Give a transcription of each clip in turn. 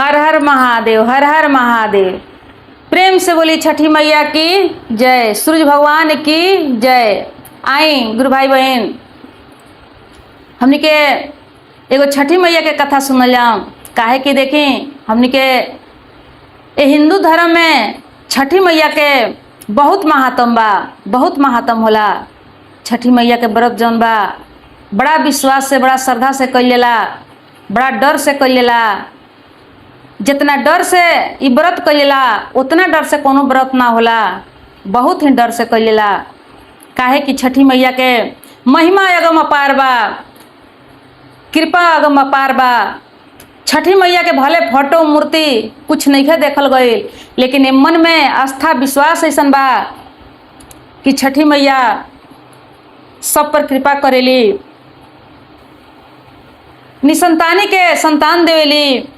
हर हर महादेव, हर हर महादेव। प्रेम से बोली छठी मैया की जय, सूरज भगवान की जय। आई गुरु भाई बहन, हमनी के एगो छठी मैया के कथा सुनल जाऊँ। काहे कि देखी हमनी के हिंदू धर्म में छठी मैया के बहुत महात्म बा, बहुत महात्म होला। छठी मैया के व्रत जौन बा बड़ा विश्वास से, बड़ा श्रद्धा से कइलेला, बड़ा डर से कइलेला। जितना डर से ई व्रत कइलेला उतना डर से कोनो व्रत ना होला, बहुत ही डर से कइलेला। काहे कि छठी मैया के महिमा अगम अपार बा, कृपा अगम अपार बा। छठी मैया के भले फोटो मूर्ति कुछ नहीं देखल गई, लेकिन मन में आस्था विश्वास ऐसा बा कि छठी मैया सब पर कृपा करेली, निसंतानी के संतान देवेली,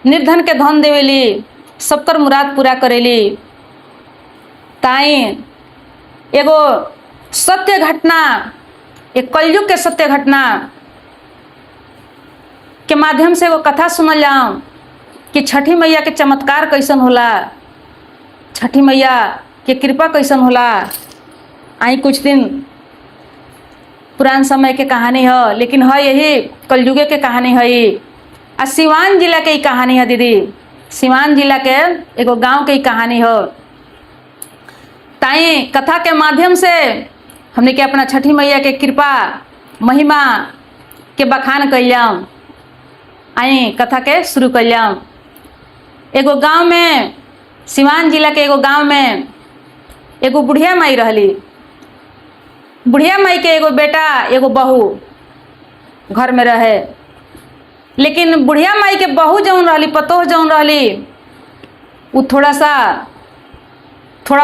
निर्धन के धन देवेली, सबकर मुराद पूरा करेली। ताई एगो सत्य घटना, एक कलयुग के सत्य घटना के माध्यम से एगो कथा सुनल जाऊँ कि छठी मैया के चमत्कार कैसन होला, छठी मैया के कृपा कैसन होला। आई कुछ दिन पुरान समय के कहानी है, लेकिन है यही कलयुगे के कहानी है। आ सिवान जिला के ही कहानी है दीदी, सिवान जिला के एगो गांव के ही कहानी है। ताई कथा के माध्यम से हमने के अपना छठी मैया के कृपा महिमा के बखान कर जाऊँ। आई कथा के शुरू कर जाऊँ। एगो गांव में, सिवान जिला के एगो गांव में एगो बुढ़िया माई रहली। बुढ़िया माई के एगो बेटा एगो बहू घर में रहे, लेकिन बुढ़िया माई के बहू जौन रहली, पतोह जौन रहली, वो थोड़ा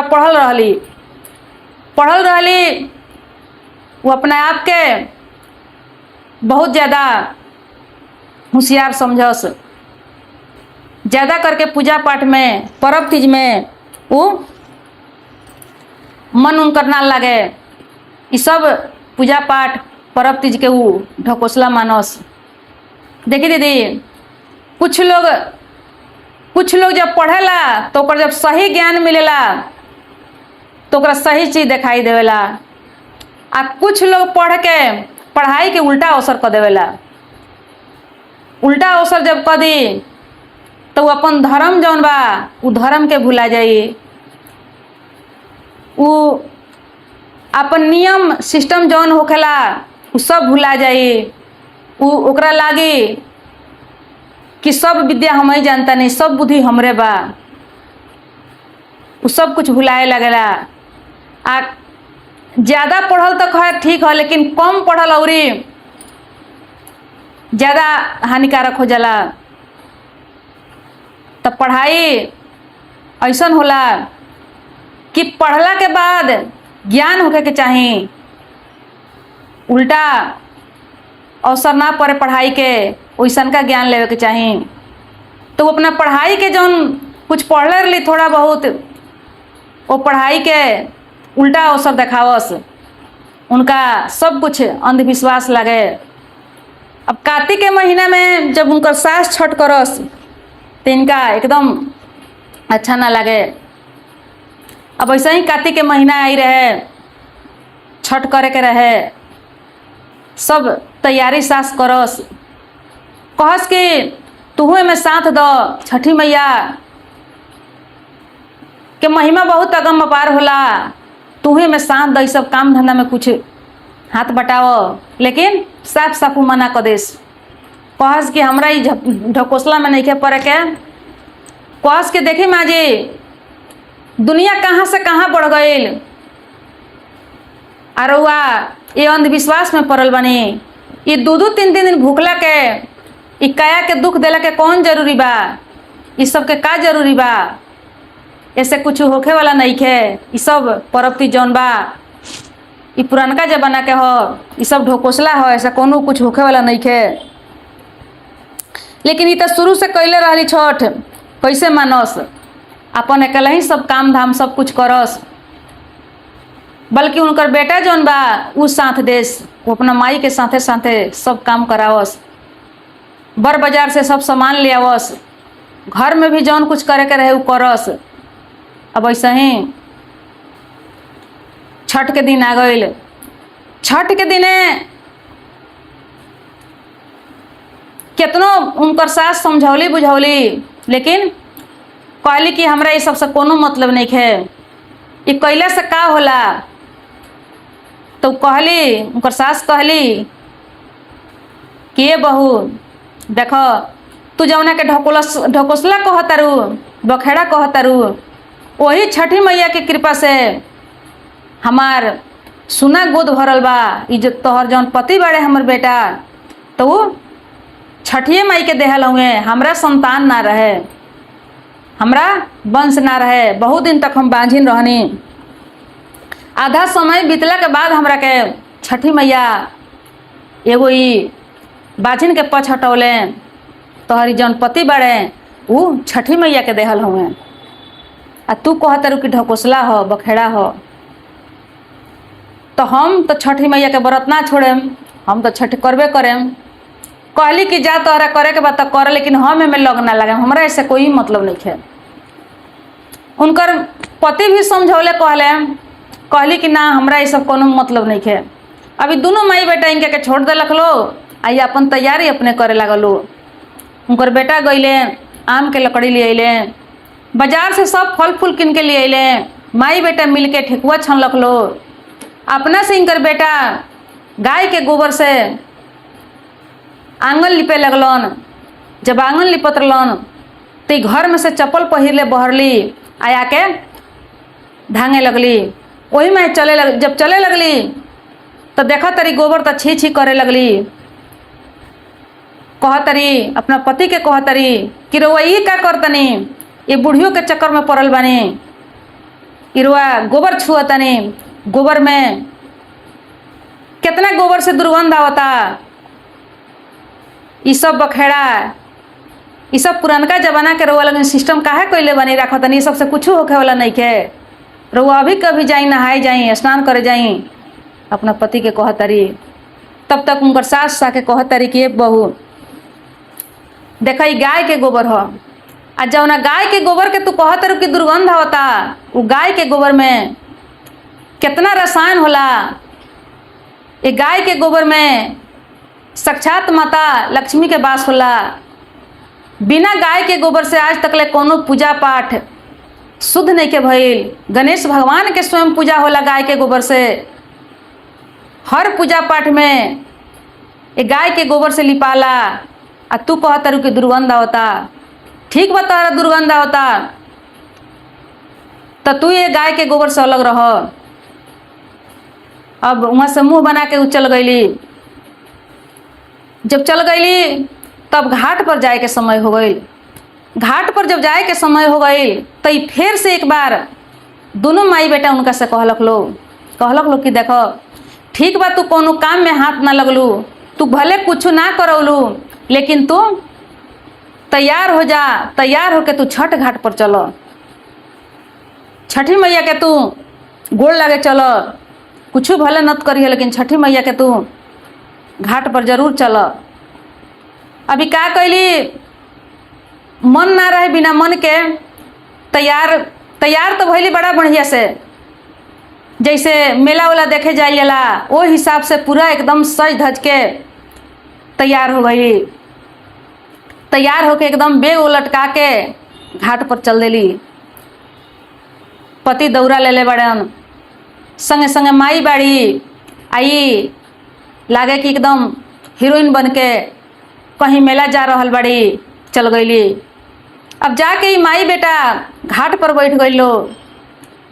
पढ़ल रहली। वो अपने आप के बहुत ज़्यादा होशियार समझस। ज़्यादा करके पूजा पाठ में, पर्व तीज में वो मन उन करना लगे। ये सब पूजा पाठ पर्व तीज के वो ढकोसला मानस। देखिए दीदी, कुछ लोग जब पढ़ेला तो ओकर जब सही ज्ञान मिलेला तो ओकरा सही चीज़ दिखाई देवेला। आ कुछ लोग पढ़ के पढ़ाई के उल्टा अवसर कर देवेला। उल्टा अवसर जब कर दी तो वो अपन धर्म जौन बा वो धर्म के भुला जाई, वो अपन नियम सिस्टम जौन होखेला वो सब भुला जाई। वो ओकरा लागी कि सब विद्या हम ही जानता नहीं, सब बुद्धि हमरे बा। वो सब कुछ भुलाए लगेला। आ ज़्यादा पढ़ल तो खैर ठीक है, लेकिन कम पढ़ल और ज़्यादा हानिकारक हो जाला। तब पढ़ाई ऐसा होला कि पढ़ला के बाद ज्ञान होके के चाहिए, उल्टा अवसर ना पड़े पढ़ाई के, वैसन का ज्ञान लेवे के चाहिए। तो वो अपना पढ़ाई के जौन कुछ पढ़ले रही थोड़ा बहुत, वो पढ़ाई के उल्टा अवसर देखावस। उनका सब कुछ अंधविश्वास लगे। अब कार्तिक के महीना में जब उनका सास छठ करस तो इनका एकदम अच्छा ना लगे। अब ऐसे ही कार्तिक के महीना आई रहे, छठ करे के रहे, सब तैयारी सास करस। कहस कि तुहे में साथ दो, छठी मैया के महिमा बहुत अगम अपार होला, तुहे में साथ दो, सब काम धंधा में कुछ हाथ बटाओ। लेकिन साफ साफ मना कर देस। कहस कि हमरा ही ढकोसला में नहीं पड़े के। कहस कि देखी माँ जी, दुनिया कहाँ से कहाँ बढ़ गई, अरुआ ये अंधविश्वास में पड़ल बनी। ये दो तीन दिन भूखला के, ये काया के दुख देला के कौन जरूरी बा, ये सब के का जरूरी बा, ऐसे कुछ होखे वाला नहीं खे। ये सब परप्ती जौन बा ये पुरानका जमाना के हो, ये सब ढकोसला हो, ऐसा कोनो कुछ होखे वाला नहीं खे। लेकिन ये तो शुरू से कैले रहली छठ, कैसे मानस, अपन अकेले ही सब काम धाम सब कुछ करस। बल्कि उनकर बेटा जौन बा उ साथ देस, वो अपना माई के साथे साथे सब काम करावस। बर बाजार से सब सामान ले आवस, घर में भी जौन कुछ करे के रहे उ करस। अब ऐसे ही छठ के दिन आ गईल। छठ के दिने कितनो उनकर सास समझौली बुझौली, लेकिन कहली कि हमरा ये सबसे कोनो मतलब नहीं है, ये कैला से का होला। तो कहली, उनकर सास कहली कि ये बहू देखो, तू जौना के ढकोसला कहतारू, बखेड़ा कहतारू, वही छठी मैया के कृपा से हमार सुना गोद भरल बा। ई जो तोहर जौन पति बाड़े हमर बेटा, तो वो छठिए माई के देहल हुए। हमरा संतान ना रहे, हमरा वंश ना रहे, बहुत दिन तक हम बांझिन रहनी। आधा समय बीतला के बाद हमरा के छठी मैया एगो ई बाझिन के पछ हटौले। तोहरी जौन पति बाड़े वो छठी मैया के देहल हुए, आ तू कहतारू कि ढकोसला हो, बखेड़ा हो। तो हम तो छठी मैया के व्रत ना छोड़ेम, हम तो छठ करबे करेम। कहली कि जा तोहरा करे के बात कर, लेकिन हम एमे लग ना लगे, हमरा ऐसे कोई मतलब नहीं है। उनकर पति भी समझौले, कहली कि ना हमरा ये सब कोनो मतलब नहीं है। अभी दोनों माई बेटा इनके के छोड़ देलक लो, आई अपन तैयारी अपने करे लागलो। उनकर बेटा गईले आम के लकड़ी ले अइले, बाजार से सब फल फूल किन के ले अइले। माई बेटा मिल के ठेकुआ छनलक लो। अपना से इनकर बेटा गाय के गोबर से आंगन लिपे लगलन। जब आंगन लिपत रहलन तो घर में से चप्पल पहिर ले बहरली, आया के धांगे लगली। वही में जब चले लगली तो देखा तरी गोबर तो छी छी करे लगली। कहतरी अपना पति के कहतरी कि रुआ ये क्या करतनी, ये बुढ़ियों के चक्कर में पड़ल बानी, रुआ गोबर छुअतनी। गोबर में कितना गोबर से दुर्गंध आवता। ये सब बखेड़ा, ये सब पुरानका जमाना के रुआ लगे सिस्टम काहे कैले बनी रखतनी। ये सबसे कुछ होखे वाला नहीं के। रुआ अभी कभी जाई, नहाई जाई, स्नान करे जाई। अपना पति के कहतरी। तब तक उनकर सास सा के कहतरी कि बहू देखा ई गाय के गोबर हो, आ जौना गाय के गोबर के तू कहतरू कि दुर्गंध होता, वो गाय के गोबर में कितना रसायन होला। ये गाय के गोबर में साक्षात माता लक्ष्मी के वास होला। बिना गाय के गोबर से आज तक ले कोनो पूजा पाठ शुद्ध नहीं के भइल। गणेश भगवान के स्वयं पूजा होला गाय के गोबर से। हर पूजा पाठ में ये गाय के गोबर से लिपाला, आ तू कहतरू कि दुर्गंध होता। ठीक बता, दुर्गंध होता तो तू ये गाय के गोबर से अलग रह। अब वहाँ से मुंह बना के चल गईली। जब चल गईली तब घाट पर जाए के समय हो गई। घाट पर जब जाए के समय हो गई तो फिर से एक बार दोनों माई बेटा उनका से कहलक लो कि देखो ठीक बा, तू कोनो काम में हाथ ना लगलू, तू भले कुछ ना करौलू, लेकिन तू तैयार हो जा। तैयार होके तू छठ घाट पर चलो, छठी मैया के तू गोड़ लगे चलो। कुछ भले नत करिए, लेकिन छठी मैया के तू घाट पर जरूर चलो। अभी का कैली, मन ना रहे, बिना मन के तैयार तो भइली बड़ा बढ़िया से। जैसे मेला वाला देखे जाइएला वो हिसाब से पूरा एकदम सज धज के तैयार हो गई। तैयार होके एकदम बेग लटका के घाट पर चल देली। पति दौरा ले बड़न, संगे संगे माई बाड़ी आई। लागे कि एकदम हीरोइन बन के कहीं मेला जा रहल बड़ी, चल गईली। अब जाके ही माई बेटा घाट पर बैठ गई लो।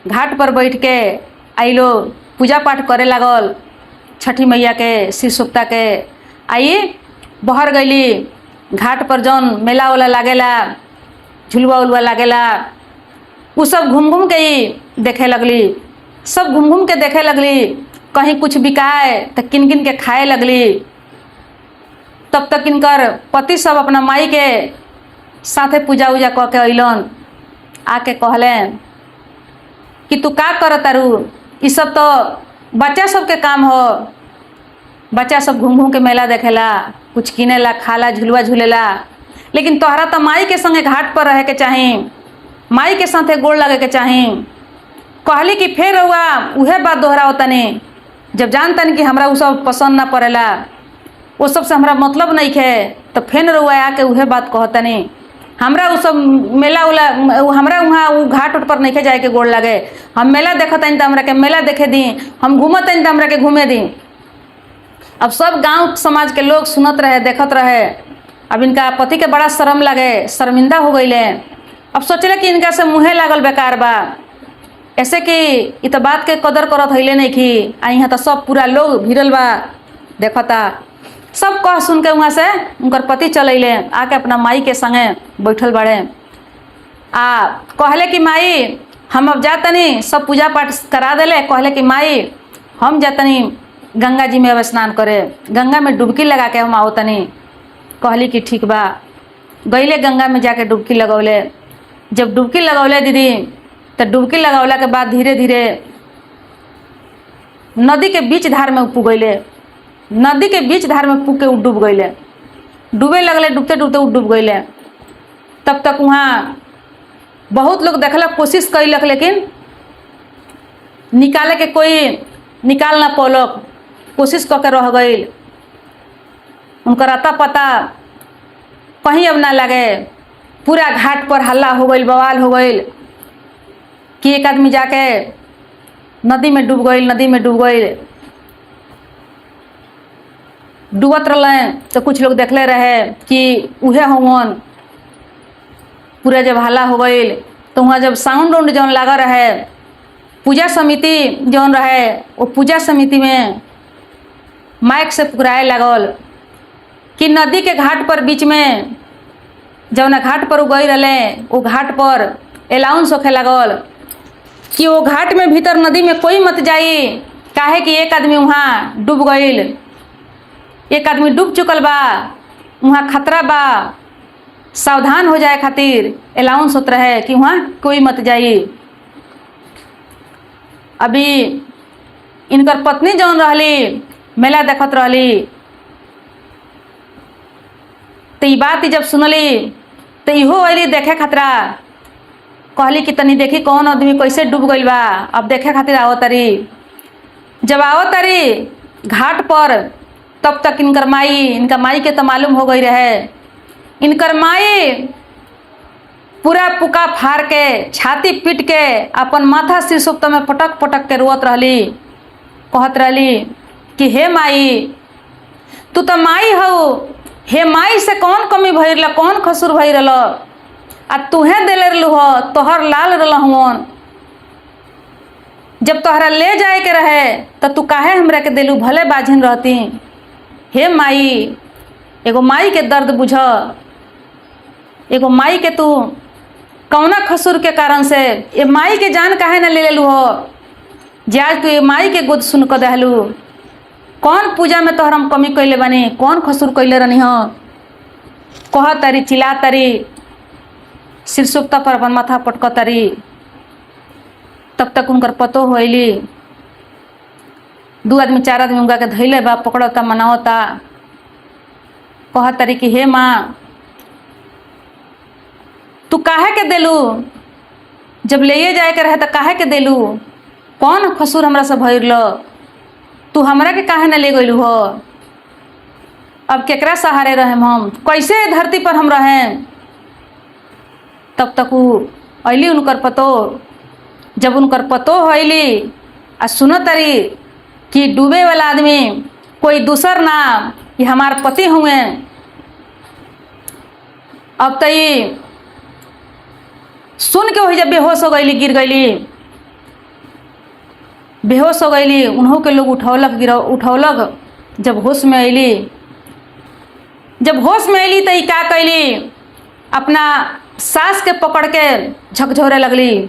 घाट पर बैठ के आई लो, पूजा पाठ करे लागल छठी मैया के सिर सुप्ता के। आई बहर गईली घाट पर जौन मेला वाला लागेला, झुलवा उलवा लागेला, वो सब घूम घूम के ही देखे लगली। सब घूम घूम के देखे लगली। कहीं कुछ बिकाए तो किन किन के खाए लगली। तब तक इनकर पति सब अपना माई के साथे पूजा उजा कऽ के अइलन। आके कहलें कि तू का कर तारू, ये सब तो बच्चा सब के काम हो। बच्चा सब घूम घूम के मेला देखेला, कुछ किनेला, खाला, झुलवा झूलेला, लेकिन तोहरा तो माई के संगे घाट पर रहे के चाही, माई के साथे गोड़ लगे के चाही। कहली कि फिर हुआ उहे बात दोहराओ तनी, जब जानतनी कि हमरा उ सब पसंद ना पड़ेला, वो सब से हमरा मतलब नहीं है, तो फिर रुआ आके उहे बात कहतनी। हमरा उ सब मेला उला हमरा वहाँ उ घाट उठ पर नहीं जाए के गोड़ लगे। हम मेला देखतनी तो हमरा के मेला देखे दी, हम घूमतनी तो हमरा के घूमे दी। अब सब गांव समाज के लोग सुनत रहे, देखत रहे। अब इनका पति के बड़ा शर्म लगे, शर्मिंदा हो गईले। अब सोचले कि इनका से मुँहे लागल बेकार बा, ऐसे कि इ तो बात के कदर करत हइले नहीं कि आ यहाँ तो सब पूरा लोग भिड़ल बा देखता। सब कह सुन के वहाँ से उनकर पति चलैले, आके अपना माई के संगे बैठल बड़े। आ कहले कि माई हम अब जातनी, सब पूजा पाठ करा देले। कहले कि माई हम जातनी गंगा जी में अब स्नान करे, गंगा में डुबकी लगा के हम आवतनी। कहली कि ठीक बा। गईले गंगा में जाके डुबकी लगौले। जब डुबकी लगौले दीदी, तो डुबकी लगौला के बाद धीरे धीरे नदी के बीच धार में पुगैले। नदी के बीच धार में पुग के उ डूब गईले, डूबे लगले, डूबते डूबते उ डूब गईले। तब तक वहाँ बहुत लोग देखलक, कोशिश कैलक, लेकिन निकाले के कोई निकाल ना पौलक, कोशिश करके रह गई। उनकर अता पता कहीं अब ना लगे। पूरा घाट पर हल्ला हो गई, बवाल हो गई कि एक आदमी जाके नदी में डूब गई, नदी में डूब गई। डूबत रहे तो कुछ लोग देखले रहे कि उहे हवन। पूरा जब हल्ला हो गई तो वहाँ जब साउंड उंड जौन लगा रहे, पूजा समिति जौन रहे, वो पूजा समिति में माइक से पुकारे लगल कि नदी के घाट पर बीच में जौन घाट पर गई रहे, वो घाट पर अलाउंस होखे लगल कि वो घाट में भीतर नदी में कोई मत जाई, काहे कि एक आदमी वहाँ डूब गईल, एक आदमी डूब चुकल बा, वहाँ खतरा बा, सावधान हो जाए खातिर अलाउंस होत रहे कि वहाँ कोई मत जाई। अभी इनकर पत्नी जौन रहली मेला देखत रहली, तो ये बात जब सुनली तो इहो अली देखे खतरा। कहली कि तनी देखी कौन आदमी कैसे डूब गईल बा, अब देखे खातिर आवत तारी। जब आवत तारी घाट पर, तब तक इनकर माई के तो मालूम हो गई रहे। इनकर माई पूरा पुका फाड़ के, छाती पीट के, अपन माथा सिरसुप्त में पटक पटक के रोत रहली। कहत रहली कि हे माई, तू तो माई हो, हे माई से कौन कमी भइल, कौन कसूर भइल, आ तुहे देले रहलू हो, तोहर लाल रहन। जब तोहरा ले जाए के रहे तो तू काहे हमरा के देलू, भले बाझिन रहती। हे माई, एगो माई के दर्द बुझ, एगो माई के तू कौना कसूर के कारण से ये माई के जान काहे न ले लेलू हो, जे आज तू ये माई के गोद सुन कर दहलू। कौन पूजा में तोहर हम कमी कैले बानी, कौन कसूर कैले रहनी हो। कह तारी, चिल्ला तारी, सिरसुप्ता पर अपन माथा पटक तारी। तब तक उनकर पतो होइली, 2 आदमी 4 आदमी उनका के धैले बा, पकड़ता, मनावता। कह तारी कि हे माँ, तू काहे के देलू, जब ले जाए के रहे तो काहे के देलू, कौन कसूर हमरा से भइल, तू हमरा के काहे न ले गइलू हो। अब केकरा सहारे रहें हम, कैसे धरती पर हम रहें। तब तक वो अली उनकर पतो। जब उनकर पतो होइली आ सुनो तारी कि डूबे वाला आदमी कोई दूसर ना, ये हमार पति हुए। अब तो ये सुन के वही जब बेहोश हो गईली, गिर गईली, बेहोश हो गईली। उन्हों के लोग उठौलक। जब होश में अली, तो ये क्या कैली, अपना सास के पकड़ के झकझोरे लगली।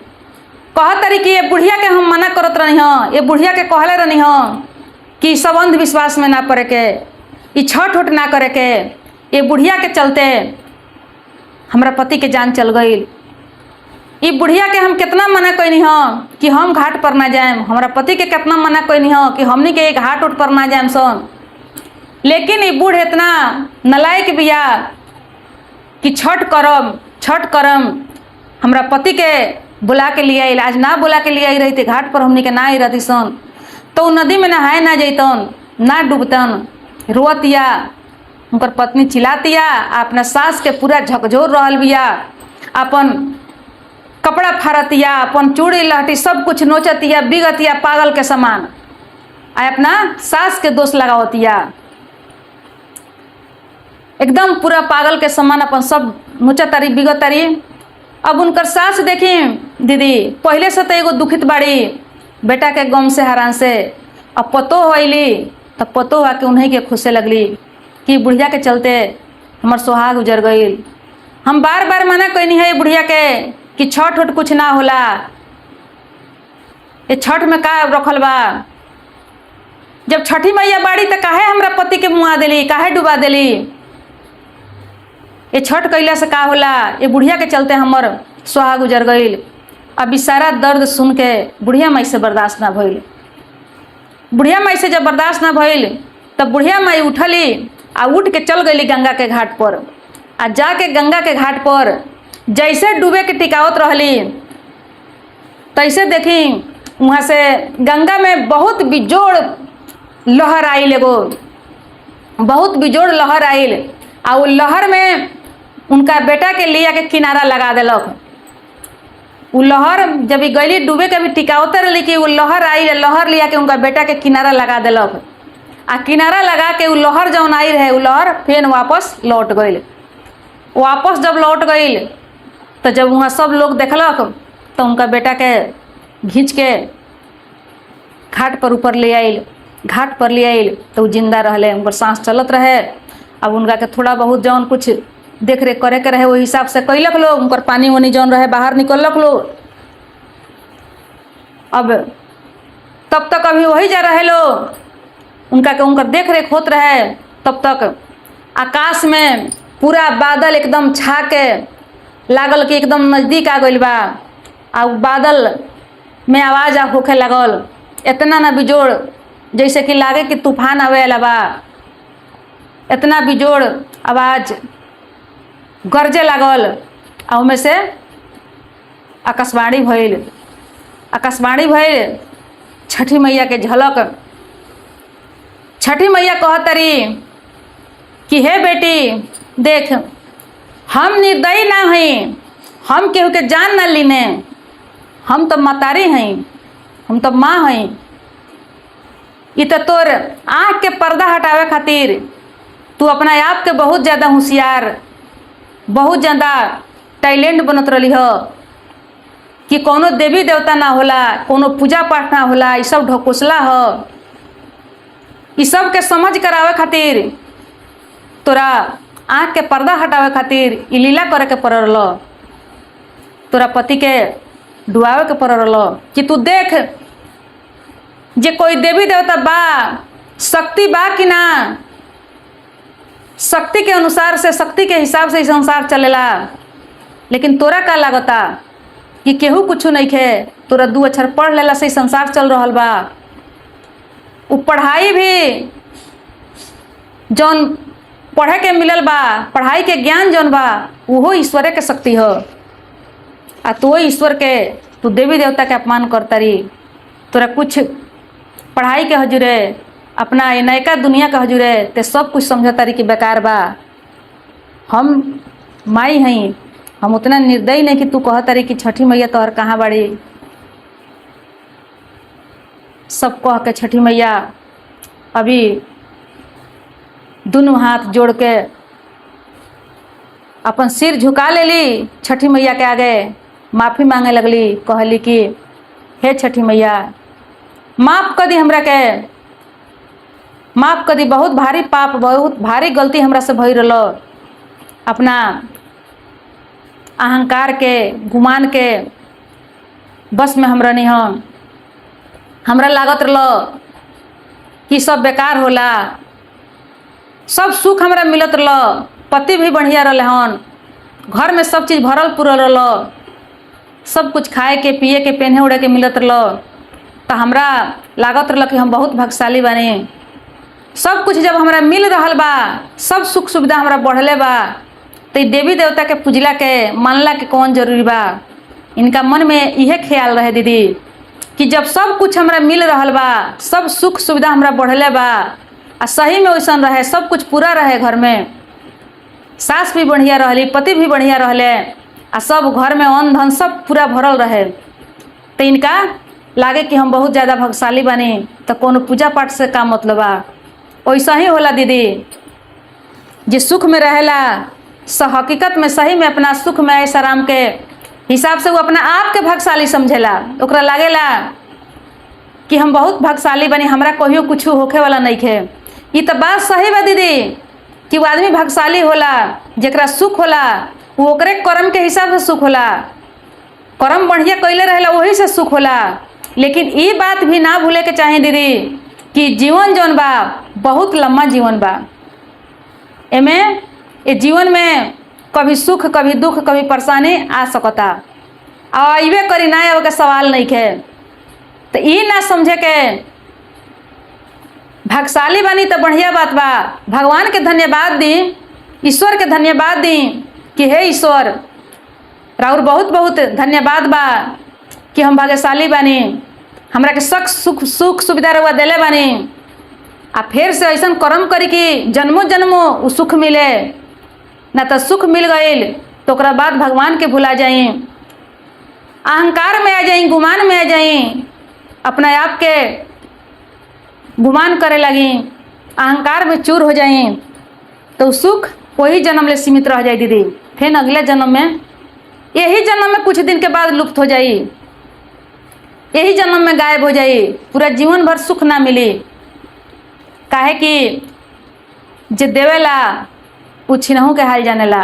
कहत तारी कि ये बुढ़िया के हम मना करत रही हँ, ये बुढ़िया के कहले रही हँ कि सब अंधविश्वास में ना पड़े के, ये छठ उठ ना करे के। ये बुढ़िया के चलते हमरा पति के जान चल गई। ये बुढ़िया के हम कितना मना कैनी हँ कि हम घाट पर ना जाएम, हमरा पति के कितना मना कैनी हँ कि हमनी के घाट उठ पर ना जाएम सन। लेकिन ये बूढ़ इतना नलायक बिया कि छठ करम हमरा पति के बुला के लिए आइल। आज ना बुला के लिए आई रही घाट पर हमनी के ना आई रहती सन तो उ नदी में नहाए ना जैतन ना डूबतन। रोतिया उनकर पत्नी चिल्लातिया अपना सास के पूरा झकझोर रहल बिया, अपन कपड़ा फाड़तिया, अपन चूड़ी लहटी सब कुछ नोचतिया, बिगतिया पागल के समान, आ अपना सास के दोष लगावतिया, एकदम पूरा पागल के समान अपन सब नोचतारी बिगतारी। अब उनकर सास देखी दीदी पहले से तो एगो दुखित बाड़ी बेटा के गम से हैरान से, अब पतो होइली तब पतो हुआ कि उन्हीं के खुशे लगली कि बुढ़िया के चलते हमार सुहाग उजर गईल। हम बार बार मना कहनी है बुढ़िया के कि छठ उठ कुछ ना होला, ये छठ में का रखल बा। जब छठी मैया बाड़ी तो काहे हमरा पति के मुआ देली, काहे डुबा देली। ये छठ कैला से का होला, ये बुढ़िया के चलते हमर सुहाग उजर गईल। अब ई सारा दर्द सुन के बुढ़िया माई से बर्दाश्त ना भइल। बुढ़िया माई से जब बर्दाश्त ना भइल तब बुढ़िया माई उठली आ उठ के चल गई गंगा के घाट पर। आ जाके गंगा के घाट पर जैसे डूबे के टिकावत रहली तैसे देखी वहाँ से गंगा में बहुत बिजोड़ लहर आइल, एगो बहुत बिजोड़ लहर आइल। आ वो लहर में उनका बेटा के लिया के किनारा लगा दिलक। वो लहर जब गली डूबे के भी टिकावते रही कि वो लहर आई, लहर लिया के उनका बेटा के किनारा लगा दिलक। आ किनारा लगा के वो लहर जौन आई रहे वो लहर फिर वापस लौट गई। वापस जब लौट गई तो जब वहाँ सब लोग देखलक तो उनका बेटा के घींच के घाट पर ऊपर ले आइल। घाट पर ले आइल तो वो जिंदा रहले, उनकर सांस चलत रहे। अब उनका के थोड़ा बहुत जौन कुछ देख रेख करे के रहे वो हिसाब से कैलक लोग, उनकर पानी वानी जौन रहे बाहर निकलक लोग। अब तब तक अभी वही जा रहे लोग, उनका के उनकर देख रेख होत रहे। तब तक आकाश में पूरा बादल एकदम छा के लागल कि एकदम नज़दीक आ गइल बा। आ बादल में आवाज़ होखे लगल, इतना ना बिजोड़ जैसे कि लागे कि तूफान आवे वाला बा। इतना बिजोड़ आवाज़ गरजे लागल। आ उनमें से आकाशवाणी भइल। आकाशवाणी भइल छठी मैया के झलक। छठी मैया कहतरी कि हे बेटी देख, हम निर्दयी ना हई, हम केहू के जान ना लीने, हम तो मतारी हई, हम तो माँ हई। ये तो तोर आँख के पर्दा हटावे खातिर तू अपना आप के बहुत ज़्यादा होशियार, बहुत ज़्यादा टैलेंट बनत रही हो कि कोनो देवी देवता ना होला, कोनो पूजा पाठ ना होला, ये सब ढकोसला हो। ये सब के समझ करावे खातिर तोरा आँख के पर्दा हटावे खातिर ई लीला करे के पड़ल, तोरा पति के डुबावे के पड़ल कि तू देख जे कोई देवी देवता बा, शक्ति बा कि ना। शक्ति के अनुसार से, शक्ति के हिसाब से संसार चलेला। लेकिन तोरा का लागता कि केहू कुछ नहीं खे, तोरा 2 अक्षर पढ़ लेला से संसार चल रहल बा। उ पढ़ाई भी जौन पढ़े के मिलल बा, पढ़ाई के ज्ञान जौन बा वो ईश्वरे के शक्ति हो। आ तो ईश्वर के तू देवी देवता के अपमान करतारी। तोरा कुछ पढ़ाई के हजूरे, अपना ये नयका दुनिया के हजूरे ते सब कुछ समझतारी कि बेकार बा। हम माई हई, हम उतना निर्दयी नहीं कि तू कहतारी कि छठी मैया तोहर कहाँ बाड़ी। सब कह के छठी मैया अभी दोनों हाथ जोड़ के अपन सिर झुका लेली, छठी मैया के आगे माफ़ी मांगे लगली। कहली कि हे छठी मैया माफ़ कर दी, हमरा के माफ़ कर दी। बहुत भारी पाप, बहुत भारी गलती हमरा से भई रहल। अपना अहंकार के, गुमान के बस में हम रहनी हम। हमरा लागत रहल कि सब बेकार होला, सब सुख हमरा मिलत रहल, पति भी बढ़िया रहले हन, घर में सब चीज़ भरल पुरल रहल, सब कुछ खाए के पिए के पहने उड़े के मिलत रहल। तो हमरा लागत रहल कि हम बहुत भाग्यशाली बानी। सब कुछ जब हमरा मिल रहल बा, सब सुख सुविधा हमरा बढ़ले बा, तो देवी देवता के पूजला के मानला के कौन जरूरी बा। इनका मन में यह ख्याल रहे दीदी कि जब सब कुछ हमरा मिल रहल बा, सब सुख सुविधा हमरा बढ़ले बा, आ सही में वैसन रहे, सब कुछ पूरा रहे, घर में सास भी बढ़िया रहली, पति भी बढ़िया रहले, आ सब घर में अन्न धन सब पूरा भरल रहे, तो इनका लागे कि हम बहुत ज़्यादा भाग्यशाली बनी, तो कोनो पूजा पाठ से का मतलब बा। वैसा ही होला दीदी, जे सुख में रहेला हकीकत में सही में अपना सुख में ऐसा आराम के हिसाब से वो अपना आप के भाग्यशाली समझेला। ओकरा लागेला कि हम बहुत भाग्यशाली बनी, हमरा कहियो कुछ होखे वाला नहीं खे। ये तो बात सही बा दीदी कि वो आदमी भाग्यशाली होला, जेकरा सुख होला वो ओकरे कर्म के हिसाब से सुख होला, कर्म बढ़िया कैले रहेला वही से सुख होला। लेकिन ये बात भी ना भूले के चाहे दीदी कि जीवन जौन बा बहुत लम्बा जीवन बा। एमे ये जीवन में कभी सुख, कभी दुख, कभी परेशानी आ सकता, और अबे करी ना आवे के सवाल नहीं है। तो ये ना समझे के भाग्यशाली बनी तो बढ़िया बात बा। भगवान के धन्यवाद दी, ईश्वर के धन्यवाद दी कि हे ईश्वर राउर बहुत बहुत धन्यवाद बा कि हम भाग्यशाली बानी, हमरा के सुख सुविधा रहुआ दिले बानी। आ फिर से ऐसा कर्म करी कि जन्मों जन्मों वो सुख मिले, ना तो सुख मिल गई तो ओकरा बाद भगवान के भुला जाई, अहंकार में आ जाई, गुमान में आ जाई, अपने आप के गुमान करे लगी, अहंकार में चूर हो जाई, तो सुख वही जन्म ले सीमित रह जाए दीदी। फिर अगले जन्म में, यही जन्म में कुछ दिन के बाद लुप्त हो जाई, यही जन्म में गायब हो जाई, पूरा जीवन भर सुख ना मिली। काहे कि जे देवेला उ छिनहु के हाल जानेला।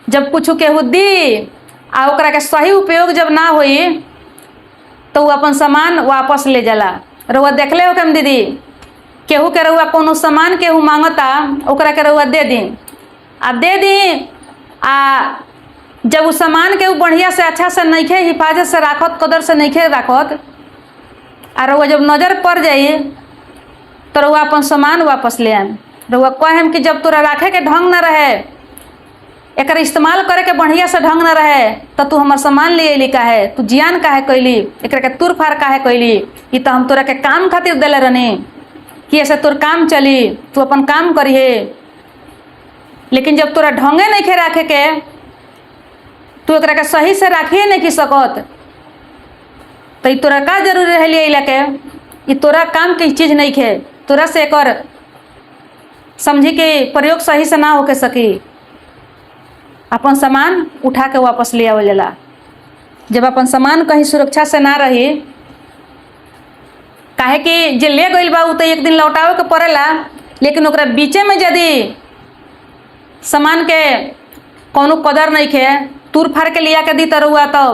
जब कुछ केहू दी आ ओकरा के सही उपयोग जब ना होई तो वो अपन सामान वापस ले जाला। रउआ देखले हो कम दीदी, केहू के रउआ कोनो सामान केहू मांगता, ओकरा के रउआ दे दी, आ जब उस सामान के बढ़िया से अच्छा से नइखे हिफाजत से राखत, कदर से नइखे राखत, आ रउआ जब नज़र पड़ जाई तो रउआ अपन सामान वापस ले आएम। रउआ कहेम कि जब तोरा राखे के ढंग न रहे, एकर इस्तेमाल करे के बढ़िया से ढंग न रहे, तो तू हमार सामान ले अली काहे, तू जियान काहे कैली, एकरा के तुर फार काहे कैली। ये तो हम तोरा के काम खातिर दिले रहनी कि ऐसे तोर काम चली, तू अपन काम करिए। लेकिन जब तोरा ढंगे नहीं खे राखे के, तू एकरा के सही से राखिए नहीं की सकत, तो ये तोरा का जरूरी रह लिया के, ये तोरा काम की चीज़ नहीं खे, तोरा से एकर समझी के प्रयोग सही से ना होके सकी। अपन सामान उठा के वापस ले आवल जाला। जब अपन सामान कहीं सुरक्षा से ना रही, काहे कि जे ले गइल बा उ तो एक दिन लौटावे के पड़ेला, लेकिन ओकरा बीचे में यदि सामान के कोनो कदर नहीं खे, तूर फाड़ के लिया के दी तो रउआ तो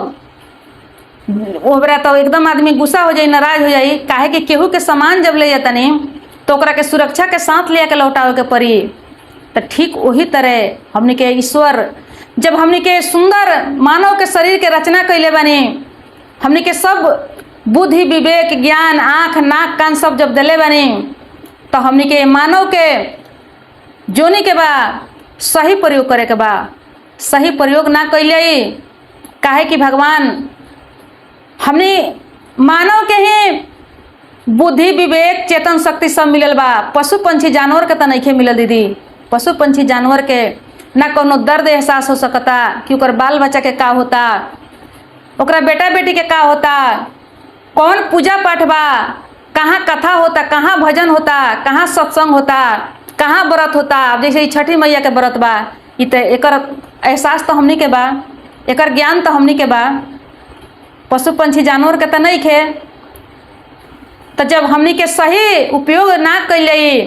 ओबरा तो एकदम आदमी गुस्सा हो जाई, नाराज हो जाई। काहे कि केहू के सामान जब ले जाता नहीं तो ओकरा के सुरक्षा के साथ ले के लौटावे के पड़ी। तो ठीक वही तरह हमने के ईश्वर जब हमने के सुंदर मानव के शरीर के रचना कैले बानी, हमने के सब बुद्धि विवेक ज्ञान आँख नाक कान सब जब दिले बानी, तो हमने के मानव के जोनी के बा सही प्रयोग करे के बा। सही प्रयोग ना कैले, काहे कि भगवान हमने मानव के ही बुद्धि विवेक चेतन शक्ति सब मिलल बा। पशु पंछी जानवर के तो नहीं मिलल दीदी। पशु पंछी जानवर के ना कोनो दर्द एहसास हो सकता कि ओकर बाल बच्चा के का होता, ओकरा बेटा बेटी के का होता, कौन पूजा पाठ बा, कहाँ कथा होता, कहाँ भजन होता, कहाँ सत्संग होता, कहाँ व्रत होता। अब जैसे छठी मैया के व्रत बा, ये तो एकर एहसास तो हमनी के बा, एकर ज्ञान तो हमनी के बा। पशु पंछी जानवर के तो नहीं खे। तो जब हमनी के सही उपयोग ना कैले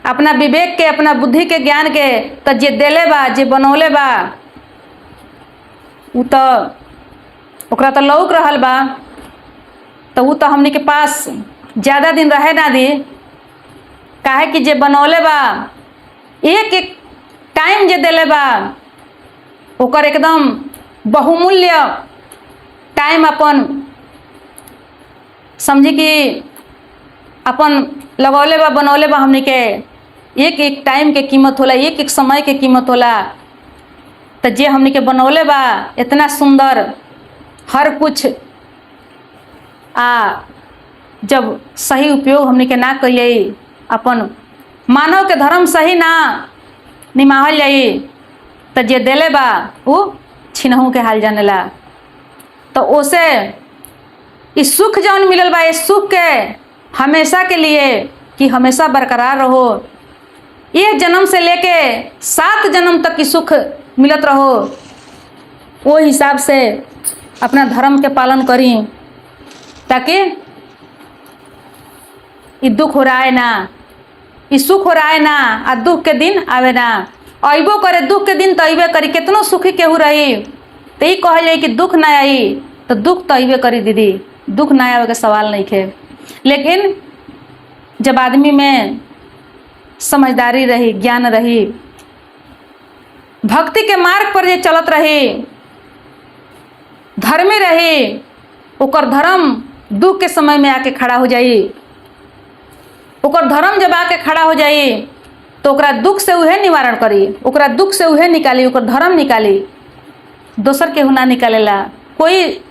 अपना विवेक के, अपना बुद्धि के ज्ञान के, तो जे देले बा, जे बनौले बा, उ तो ओकरा तो लौक रहल बा, तो उ तो हमनी के पास ज़्यादा दिन रहे ना दी। काहे कि जे बनौले बा, एक एक टाइम जे देले बा, ओकर एकदम बहुमूल्य टाइम अपन समझी कि अपन लगौले बा, बनौले बा। हमनी के एक एक टाइम के कीमत होला, एक एक समय के कीमत होला। तो जे हमनी के बनौले बा इतना सुंदर हर कुछ जब सही उपयोग हमनी के ना कइले, अपन मानव के धर्म सही ना निमाहल जाई, तो जे देले बा वो छिनहू के हाल जानेला। तो ओसे इस सुख जौन मिलल बा, इस सुख के हमेशा के लिए कि हमेशा बरकरार रहो, ये जन्म से लेके 7 जन्म तक की सुख मिलत रहो, वो हिसाब से अपना धर्म के पालन करी, ताकि ये दुख हो रहा है ना, ये सुख हो रहा है ना, आ दुख के दिन आवे ना। अइबो करे दुख के दिन तो अइबे करी, कितनो सुखी केहू रही तो ये कहल जाए कि दुख ना आई, तो दुख तो अइबे करी दीदी, दुख ना आवे के सवाल नहीं खे। लेकिन जब आदमी में समझदारी रही, ज्ञान रही, भक्ति के मार्ग पर जे चलत रही, धर्मी रही, ओकर धर्म दुख के समय में आके खड़ा हो जाई। ओकर धर्म जब आके खड़ा हो जाई तो ओकरा दुख से उहे निवारण करी, ओकरा दुख से उहे निकाली, ओकर धर्म निकाली, दोसर केहू ना निकालेला। कोई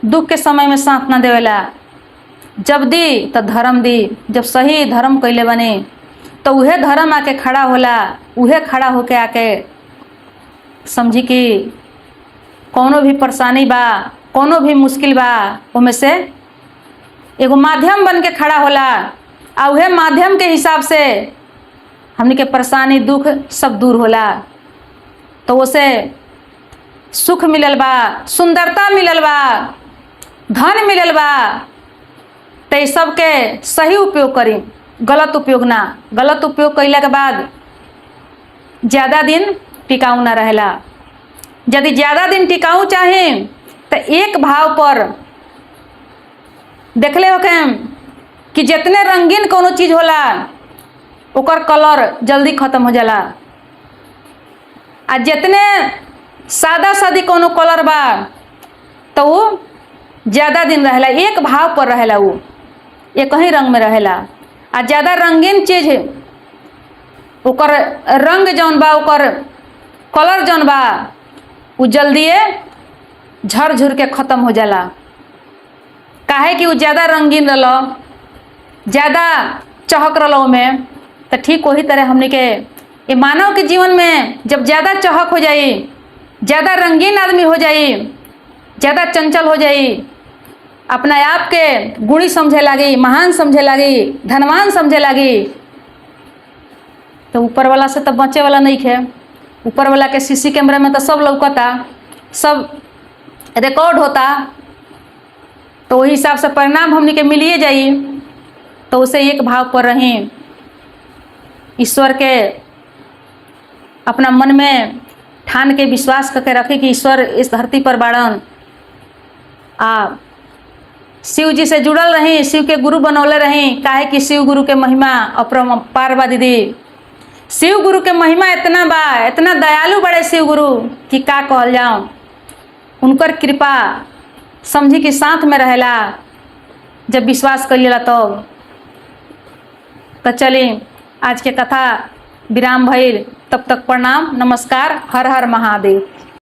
दुख के समय में साथ ना देवेला। जब दी तो धर्म दी, जब सही धर्म कइले बने तो उहे धर्म आके खड़ा होला, उहे खड़ा होके आके समझी कि कौनो भी परेशानी बा, कौनो भी मुश्किल बा, ओमे से एगो माध्यम बन के खड़ा होला, आ उहे माध्यम के हिसाब से हमनी के परेशानी दुख सब दूर होला। तो उसे सुख मिलल बा, सुंदरता मिलल बा, धन मिलल बा, तो ये सब के सही उपयोग करी, गलत उपयोग ना। गलत उपयोग कइला के बाद ज़्यादा दिन टिकाऊ ना रहेला। यदि ज़्यादा दिन टिकाऊ चाहे तो एक भाव पर देखले होके कि जितने रंगीन कोनो चीज़ होला ओकर कलर जल्दी खत्म हो जाला, आ जितने सादा सादी कोनो कलर बा तो वो ज़्यादा दिन रहेला, एक भाव पर रहेला, वो एक ही रंग में रहेला। आ ज़्यादा रंगीन चीज़ ओकर रंग जौन बा, ओकर कलर जौन बा, वो जल्दिए झर झुर के ख़त्म हो जाला। काहे कि वो ज़्यादा रंगीन रलो, ज़्यादा चहक रलो में। तो ठीक वही तरह हमने के ये मानव के जीवन में जब ज़्यादा चहक हो जाई, ज़्यादा रंगीन आदमी हो जाई, ज़्यादा चंचल हो जाई, अपना आप के गुणी समझे लगी, महान समझे लगी, धनवान समझे लगी, तो ऊपर वाला से तो बचे वाला नहीं है। ऊपर वाला के सीसी कैमरा में तो सब लौकता, सब रिकॉर्ड होता, तो वही हिसाब से परिणाम हमने के मिलिए जाई। तो उसे एक भाव पर रहें, ईश्वर के अपना मन में ठान के विश्वास करके रखें कि ईश्वर इस धरती पर बाड़न। शिव जी से जुड़ल रहीं, शिव के गुरु बनौले रहीं। काहे कि शिव गुरु के महिमा अपरंपार बा दीदी। शिव गुरु के महिमा इतना बा, इतना दयालु बड़े शिव गुरु कि का कहल जाऊँ। उनकर कृपा समझी कि साथ में रहेला जब विश्वास करिएला तब। तो चलिए आज के कथा विराम भइल, तब तक प्रणाम, नमस्कार, हर हर महादेव।